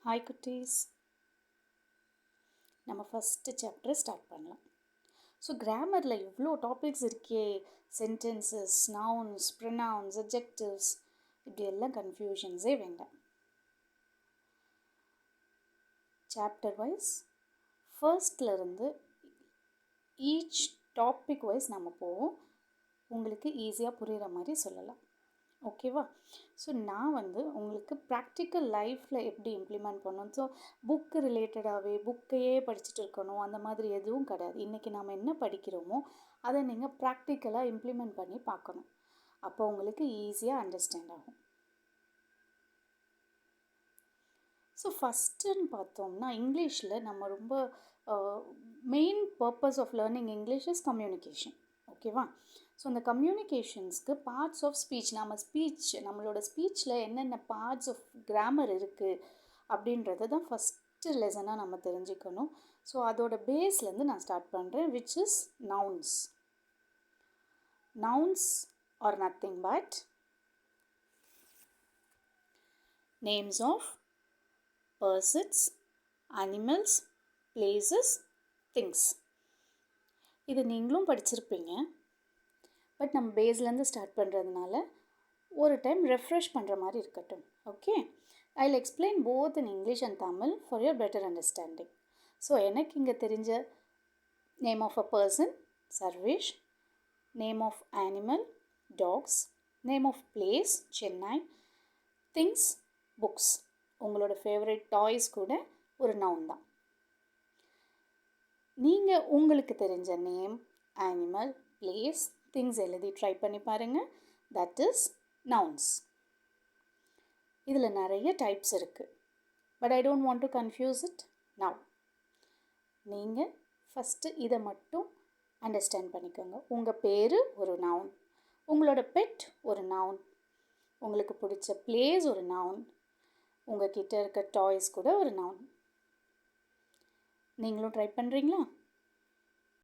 Hi குட்டீஸ், நம்ம first chapter start பண்ணலாம். ஸோ கிராமரில் இவ்வளோ டாபிக்ஸ் இருக்கே, சென்டென்சஸ், நவுன்ஸ், ப்ரொனவுன்ஸ், அட்ஜெக்டிவ்ஸ், இப்படி எல்லாம் கன்ஃபியூஷன்ஸே வேண்டாம். சாப்டர் வைஸ் ஃபர்ஸ்ட்லேருந்து ஈச் டாபிக் வைஸ் நம்ம போவோம். உங்களுக்கு ஈஸியாக புரிகிற மாதிரி சொல்லலாம். ஓகேவா? ஸோ நான் உங்களுக்கு ப்ராக்டிக்கல் லைஃப்பில் எப்படி இம்ப்ளிமெண்ட் பண்ணணும். ஸோ புக்கு ரிலேட்டடாகவே புக்கையே படிச்சுட்டு இருக்கணும் அந்த மாதிரி எதுவும் கிடையாது. இன்றைக்கி நாம் என்ன படிக்கிறோமோ அதை நீங்கள் ப்ராக்டிக்கலாக இம்ப்ளிமெண்ட் பண்ணி பார்க்கணும். அப்போ உங்களுக்கு ஈஸியாக அண்டர்ஸ்டாண்ட் ஆகும். ஸோ ஃபஸ்ட்டுன்னு பார்த்தோம்னா இங்கிலீஷில் நம்ம ரொம்ப main purpose of learning English is communication. ஓகேவா? ஸோ அந்த கம்யூனிகேஷன்ஸ்க்கு பார்ட்ஸ் ஆஃப் ஸ்பீச், நம்மளோட ஸ்பீச்சில் என்னென்ன பார்ட்ஸ் ஆஃப் கிராமர் இருக்குது அப்படின்றத தான் ஃபஸ்ட்டு லெசனாக நம்ம தெரிஞ்சுக்கணும். ஸோ அதோட பேஸ்லேருந்து நான் ஸ்டார்ட் பண்ணுறேன், which is nouns. Nouns are nothing but names of persons, animals, places, things. இது நீங்களும் படிச்சிருப்பீங்க. பட் நம்ம பேஸ்லேருந்து ஸ்டார்ட் பண்ணுறதுனால ஒரு டைம் ரெஃப்ரெஷ் பண்ணுற மாதிரி இருக்கட்டும். Okay, I will explain both in English and Tamil for your better understanding. So எனக்கு இங்கே தெரிஞ்ச name of a person Sarvesh, name of animal dogs, name of place Chennai, things books. உங்களோட ஃபேவரட் டாய்ஸ் கூட ஒரு நவுன் தான். நீங்கள் உங்களுக்கு தெரிஞ்ச நேம், அனிமல், பிளேஸ், திங்ஸ் எழுதி ட்ரை பண்ணி பாருங்கள். That is nouns. இதில் நிறைய டைப்ஸ் இருக்குது. But I don't want to confuse it now. நீங்கள் ஃபஸ்ட்டு இதை மட்டும் அண்டர்ஸ்டாண்ட் பண்ணிக்கோங்க. உங்கள் பேர் ஒரு நவுன், உங்களோட பெட் ஒரு நவுன், உங்களுக்கு பிடிச்ச பிளேஸ் ஒரு நவுன், உங்கள் கிட்ட இருக்க டாய்ஸ் கூட ஒரு நவுன். நீங்களும் ட்ரை பண்ணுறீங்களா?